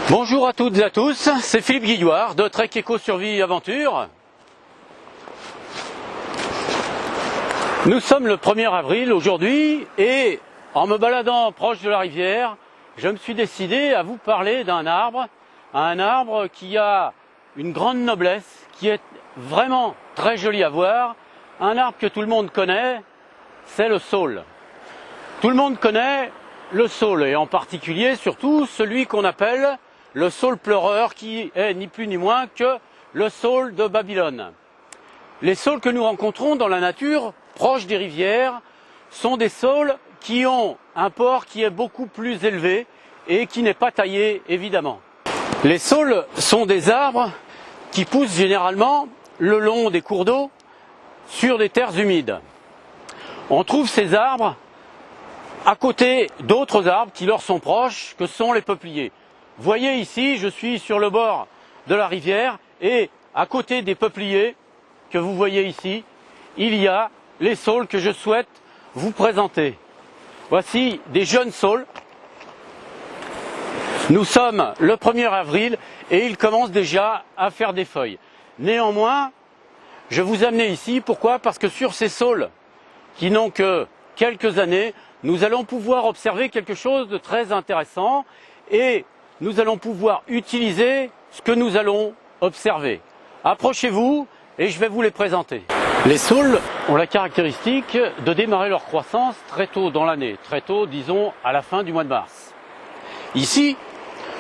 Bonjour à toutes et à tous, c'est Philippe Guillouard de Trek Éco Survie Aventure. Nous sommes le 1er avril aujourd'hui et en me baladant proche de la rivière, je me suis décidé à vous parler d'un arbre, un arbre qui a une grande noblesse, qui est vraiment très joli à voir, un arbre que tout le monde connaît, c'est le saule. Tout le monde connaît le saule et en particulier surtout celui qu'on appelle le saule pleureur, qui est ni plus ni moins que le saule de Babylone. Les saules que nous rencontrons dans la nature, proches des rivières, sont des saules qui ont un port qui est beaucoup plus élevé et qui n'est pas taillé évidemment. Les saules sont des arbres qui poussent généralement le long des cours d'eau sur des terres humides. On trouve ces arbres à côté d'autres arbres qui leur sont proches, que sont les peupliers. Vous voyez ici, je suis sur le bord de la rivière et à côté des peupliers que vous voyez ici, il y a les saules que je souhaite vous présenter. Voici des jeunes saules. Nous sommes le 1er avril et ils commencent déjà à faire des feuilles. Néanmoins, je vous ai amené ici, pourquoi? Parce que sur ces saules qui n'ont que quelques années, nous allons pouvoir observer quelque chose de très intéressant et nous allons pouvoir utiliser ce que nous allons observer. Approchez-vous et je vais vous les présenter. Les saules ont la caractéristique de démarrer leur croissance très tôt dans l'année, très tôt, disons à la fin du mois de mars. Ici,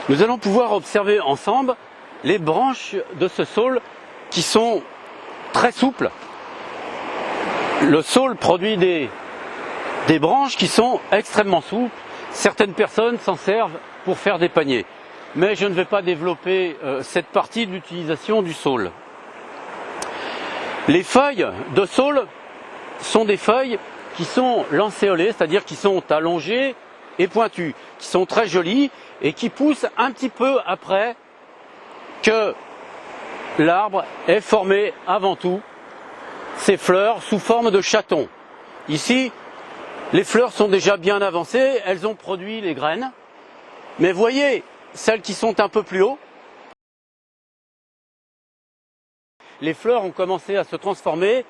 nous allons pouvoir observer ensemble les branches de ce saule qui sont très souples. Le saule produit des branches qui sont extrêmement souples. Certaines personnes s'en servent pour faire des paniers. Mais je ne vais pas développer cette partie de l'utilisation du saule. Les feuilles de saule sont des feuilles qui sont lancéolées, c'est-à-dire qui sont allongées et pointues, qui sont très jolies et qui poussent un petit peu après que l'arbre ait formé avant tout ses fleurs sous forme de chatons. Ici, les fleurs sont déjà bien avancées, elles ont produit les graines. Mais voyez, celles qui sont un peu plus haut, les fleurs ont commencé à se transformer,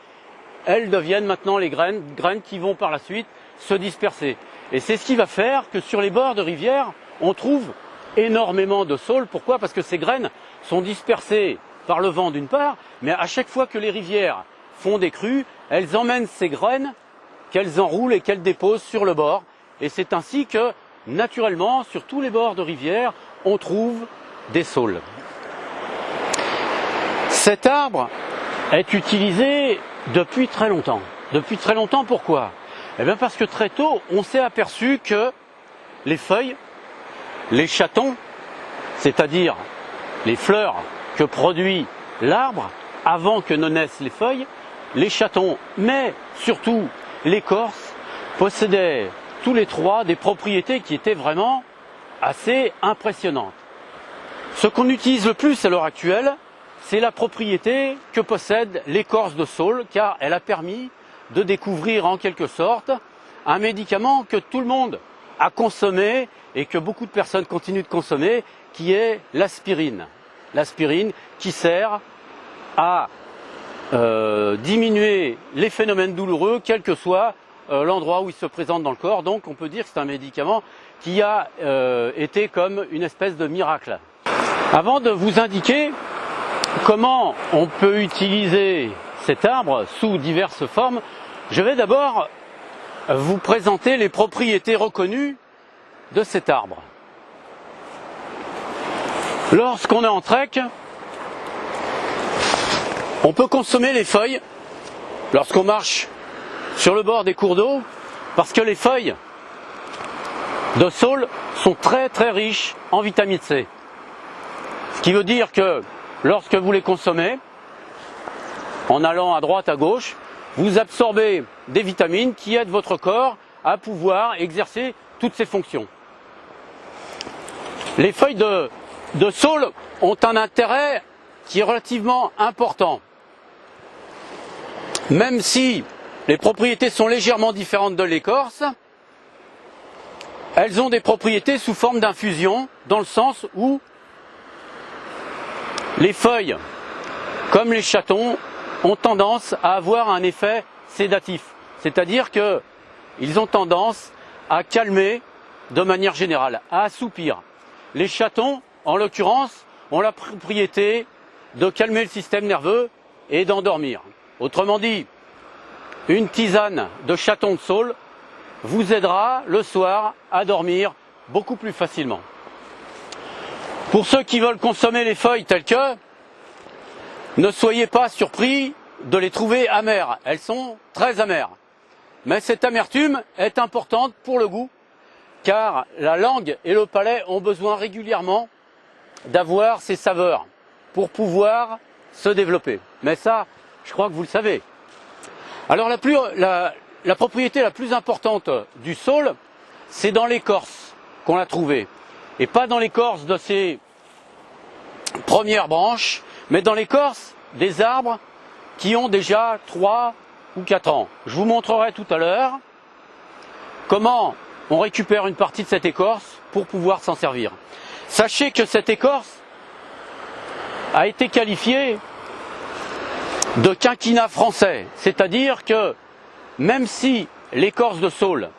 elles deviennent maintenant les graines qui vont par la suite se disperser. Et c'est ce qui va faire que sur les bords de rivière, on trouve énormément de saules. Pourquoi? Parce que ces graines sont dispersées par le vent d'une part, mais à chaque fois que les rivières font des crues, elles emmènent ces graines qu'elles enroulent et qu'elles déposent sur le bord. Et c'est ainsi que, naturellement, sur tous les bords de rivière, on trouve des saules. Cet arbre est utilisé depuis très longtemps. Depuis très longtemps, pourquoi? Eh bien parce que très tôt, on s'est aperçu que les feuilles, les chatons, c'est-à-dire les fleurs que produit l'arbre avant que ne naissent les feuilles, les chatons, mais surtout l'écorce, possédaient tous les trois des propriétés qui étaient vraiment assez impressionnantes. Ce qu'on utilise le plus à l'heure actuelle, c'est la propriété que possède l'écorce de saule, car elle a permis de découvrir en quelque sorte un médicament que tout le monde a consommé et que beaucoup de personnes continuent de consommer, qui est l'aspirine. L'aspirine qui sert à diminuer les phénomènes douloureux, quel que soit l'endroit où il se présente dans le corps. Donc on peut dire que c'est un médicament qui a été comme une espèce de miracle. Avant de vous indiquer comment on peut utiliser cet arbre sous diverses formes, je vais d'abord vous présenter les propriétés reconnues de cet arbre. Lorsqu'on est en trek, on peut consommer les feuilles lorsqu'on marche sur le bord des cours d'eau, parce que les feuilles de saule sont très très riches en vitamine C. Ce qui veut dire que lorsque vous les consommez, en allant à droite à gauche, vous absorbez des vitamines qui aident votre corps à pouvoir exercer toutes ses fonctions. Les feuilles de saule ont un intérêt qui est relativement important. Même si les propriétés sont légèrement différentes de l'écorce, elles ont des propriétés sous forme d'infusion, dans le sens où Les feuilles, comme les chatons, ont tendance à avoir un effet sédatif. C'est-à-dire qu'ils ont tendance à calmer de manière générale, à assoupir. Les chatons, en l'occurrence, ont la propriété de calmer le système nerveux et d'endormir. Autrement dit, une tisane de chaton de saule vous aidera le soir à dormir beaucoup plus facilement. Pour ceux qui veulent consommer les feuilles telles que, ne soyez pas surpris de les trouver amères. Elles sont très amères. Mais cette amertume est importante pour le goût, car la langue et le palais ont besoin régulièrement d'avoir ces saveurs pour pouvoir se développer. Mais ça, je crois que vous le savez. Alors la propriété la plus importante du saule, c'est dans l'écorce qu'on l'a trouvée. Et pas dans l'écorce de ses premières branches, mais dans l'écorce des arbres qui ont déjà 3 ou 4 ans. Je vous montrerai tout à l'heure comment on récupère une partie de cette écorce pour pouvoir s'en servir. Sachez que cette écorce a été qualifiée de quinquina français, c'est-à-dire que même si l'écorce de saule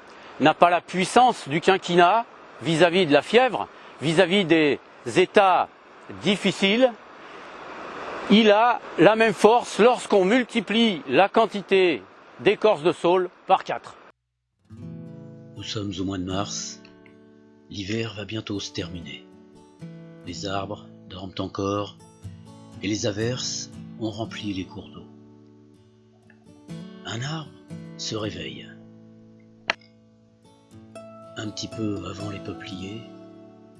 n'a pas la puissance du quinquina vis-à-vis de la fièvre, vis-à-vis des états difficiles, il a la même force lorsqu'on multiplie la quantité d'écorce de saule par 4. Nous sommes au mois de mars, l'hiver va bientôt se terminer. Les arbres dorment encore et les averses ont rempli les cours d'eau. Un arbre se réveille. Un petit peu avant les peupliers,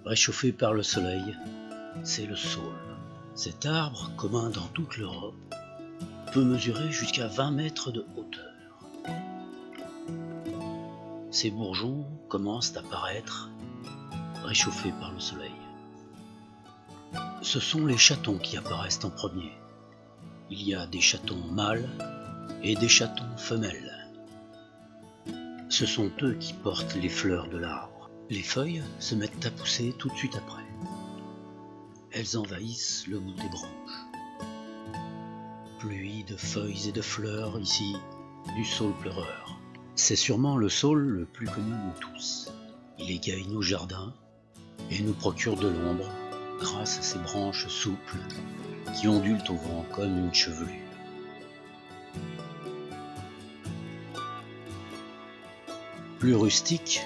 réchauffé par le soleil, c'est le saule. Cet arbre, commun dans toute l'Europe, peut mesurer jusqu'à 20 mètres de hauteur. Ces bourgeons commencent à paraître, réchauffés par le soleil. Ce sont les chatons qui apparaissent en premier. Il y a des chatons mâles et des chatons femelles. Ce sont eux qui portent les fleurs de l'arbre. Les feuilles se mettent à pousser tout de suite après. Elles envahissent le bout des branches. Pluie de feuilles et de fleurs ici, du saule pleureur. C'est sûrement le saule le plus connu de tous. Il égaye nos jardins et nous procure de l'ombre grâce à ses branches souples qui ondulent au vent comme une chevelure. Plus rustiques,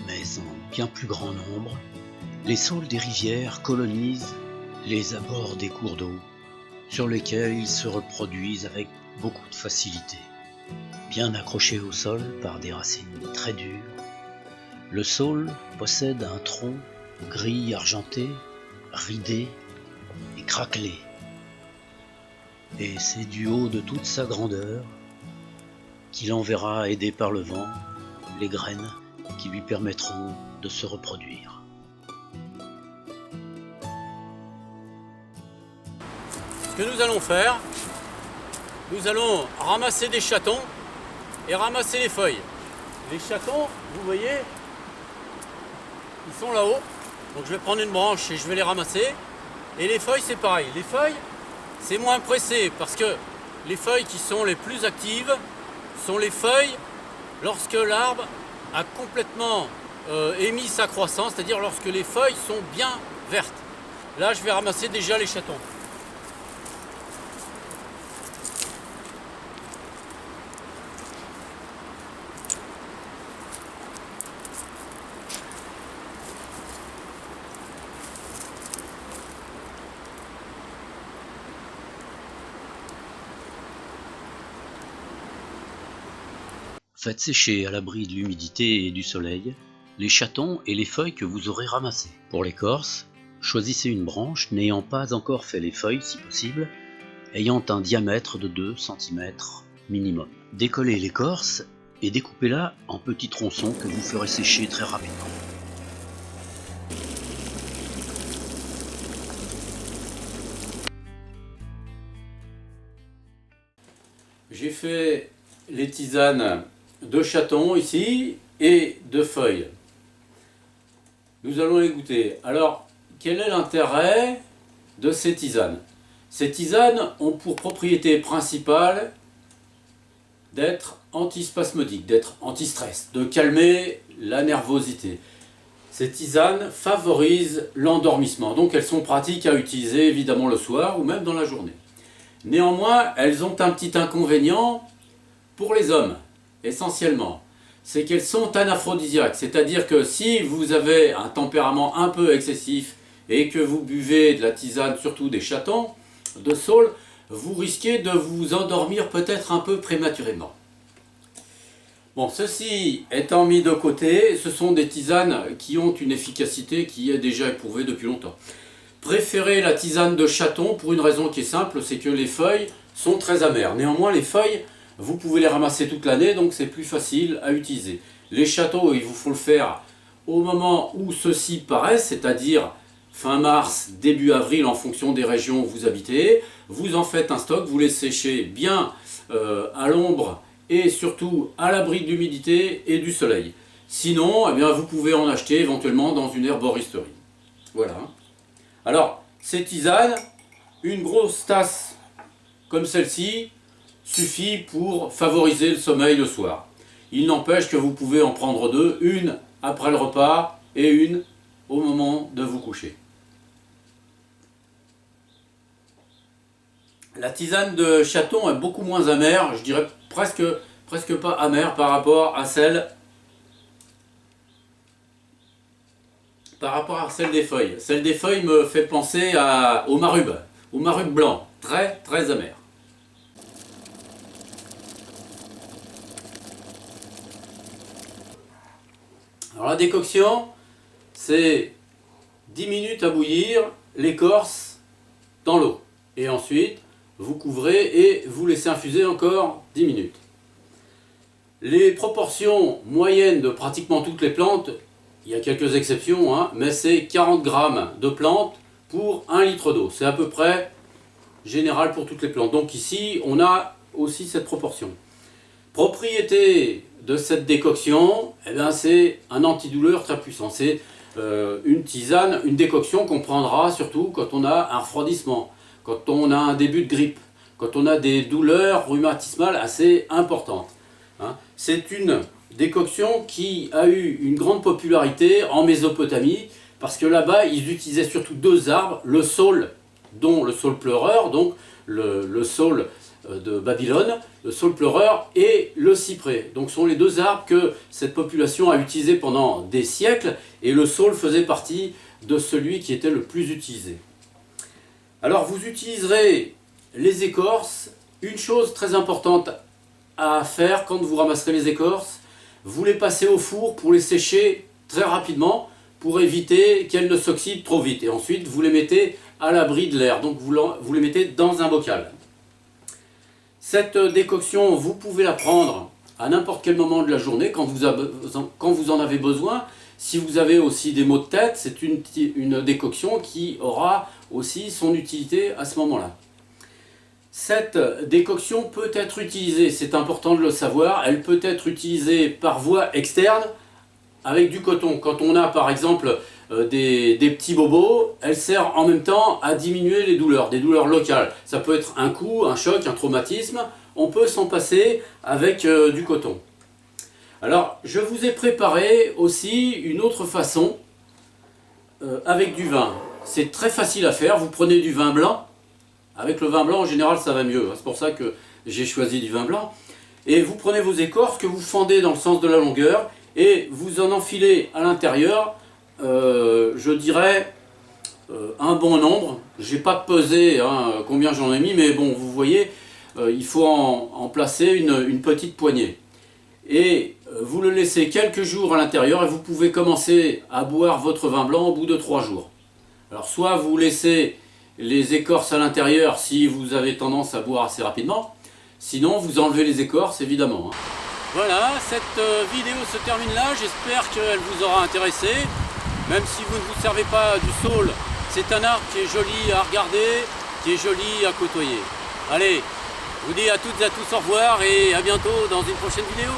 mais en bien plus grand nombre, les saules des rivières colonisent les abords des cours d'eau, sur lesquels ils se reproduisent avec beaucoup de facilité. Bien accrochés au sol par des racines très dures, le saule possède un tronc gris argenté, ridé et craquelé. Et c'est du haut de toute sa grandeur qu'il enverra, aidé par le vent, les graines qui lui permettront de se reproduire. Ce que nous allons faire, nous allons ramasser des chatons et ramasser les feuilles. Les chatons, vous voyez, ils sont là-haut. Donc je vais prendre une branche et je vais les ramasser. Et les feuilles, c'est pareil. Les feuilles, c'est moins pressé parce que les feuilles qui sont les plus actives sont les feuilles lorsque l'arbre a complètement émis sa croissance, c'est-à-dire lorsque les feuilles sont bien vertes. Là, je vais ramasser déjà les chatons. Faites sécher à l'abri de l'humidité et du soleil les chatons et les feuilles que vous aurez ramassées. Pour l'écorce, choisissez une branche n'ayant pas encore fait les feuilles si possible, ayant un diamètre de 2 cm minimum. Décollez l'écorce et découpez-la en petits tronçons que vous ferez sécher très rapidement. J'ai fait les tisanes de chatons ici et de feuilles. Nous allons les goûter. Alors, quel est l'intérêt de ces tisanes? Ces tisanes ont pour propriété principale d'être antispasmodiques, d'être anti-stress, de calmer la nervosité. Ces tisanes favorisent l'endormissement, donc elles sont pratiques à utiliser évidemment le soir ou même dans la journée. Néanmoins, elles ont un petit inconvénient pour les hommes, essentiellement. C'est qu'elles sont anaphrodisiaques, c'est-à-dire que si vous avez un tempérament un peu excessif et que vous buvez de la tisane, surtout des chatons, de saule, vous risquez de vous endormir peut-être un peu prématurément. Bon, ceci étant mis de côté, ce sont des tisanes qui ont une efficacité qui est déjà éprouvée depuis longtemps. Préférez la tisane de chaton pour une raison qui est simple, c'est que les feuilles sont très amères. Néanmoins, les feuilles, vous pouvez les ramasser toute l'année, donc c'est plus facile à utiliser. Les châteaux, il vous faut le faire au moment où ceux-ci paraissent, c'est-à-dire fin mars, début avril, en fonction des régions où vous habitez. Vous en faites un stock, vous les séchez bien à l'ombre et surtout à l'abri de l'humidité et du soleil. Sinon, eh bien, vous pouvez en acheter éventuellement dans une herboristerie. Voilà. Alors, ces tisanes, une grosse tasse comme celle-ci suffit pour favoriser le sommeil le soir. Il n'empêche que vous pouvez en prendre deux, une après le repas et une au moment de vous coucher. La tisane de chaton est beaucoup moins amère, je dirais presque pas amère par rapport à celle des feuilles. Celle des feuilles me fait penser au marube blanc, très très amer. Alors la décoction, c'est 10 minutes à bouillir l'écorce dans l'eau. Et ensuite, vous couvrez et vous laissez infuser encore 10 minutes. Les proportions moyennes de pratiquement toutes les plantes, il y a quelques exceptions, hein, mais c'est 40 grammes de plantes pour 1 litre d'eau. C'est à peu près général pour toutes les plantes. Donc ici, on a aussi cette proportion. Propriété de cette décoction, eh bien, c'est un antidouleur très puissant. C'est une tisane, une décoction qu'on prendra surtout quand on a un refroidissement, quand on a un début de grippe, quand on a des douleurs rhumatismales assez importantes. Hein. C'est une décoction qui a eu une grande popularité en Mésopotamie, parce que là-bas, ils utilisaient surtout deux arbres, le saule, dont le saule pleureur, donc le saule de Babylone, le saule pleureur et le cyprès. Donc ce sont les deux arbres que cette population a utilisés pendant des siècles, et le saule faisait partie de celui qui était le plus utilisé. Alors vous utiliserez les écorces. Une chose très importante à faire quand vous ramasserez les écorces, vous les passez au four pour les sécher très rapidement, pour éviter qu'elles ne s'oxydent trop vite. Et ensuite vous les mettez à l'abri de l'air, donc vous les mettez dans un bocal. Cette décoction, vous pouvez la prendre à n'importe quel moment de la journée, quand vous en avez besoin. Si vous avez aussi des maux de tête, c'est une décoction qui aura aussi son utilité à ce moment-là. Cette décoction peut être utilisée, c'est important de le savoir, elle peut être utilisée par voie externe avec du coton. Quand on a par exemple des petits bobos, elle sert en même temps à diminuer les douleurs, des douleurs locales. Ça peut être un coup, un choc, un traumatisme, on peut s'en passer avec du coton. Alors, je vous ai préparé aussi une autre façon avec du vin. C'est très facile à faire, vous prenez du vin blanc. Avec le vin blanc, en général, ça va mieux. C'est pour ça que j'ai choisi du vin blanc. Et vous prenez vos écorces que vous fendez dans le sens de la longueur et vous en enfilez à l'intérieur, je dirais, un bon nombre. Je n'ai pas pesé combien j'en ai mis, mais bon, vous voyez, il faut en placer une petite poignée. Et vous le laissez quelques jours à l'intérieur et vous pouvez commencer à boire votre vin blanc au bout de 3 jours. Alors soit vous laissez les écorces à l'intérieur si vous avez tendance à boire assez rapidement, sinon vous enlevez les écorces évidemment. Voilà, cette vidéo se termine là, j'espère qu'elle vous aura intéressé. Même si vous ne vous servez pas du saule, c'est un arbre qui est joli à regarder, qui est joli à côtoyer. Allez, je vous dis à toutes et à tous au revoir et à bientôt dans une prochaine vidéo.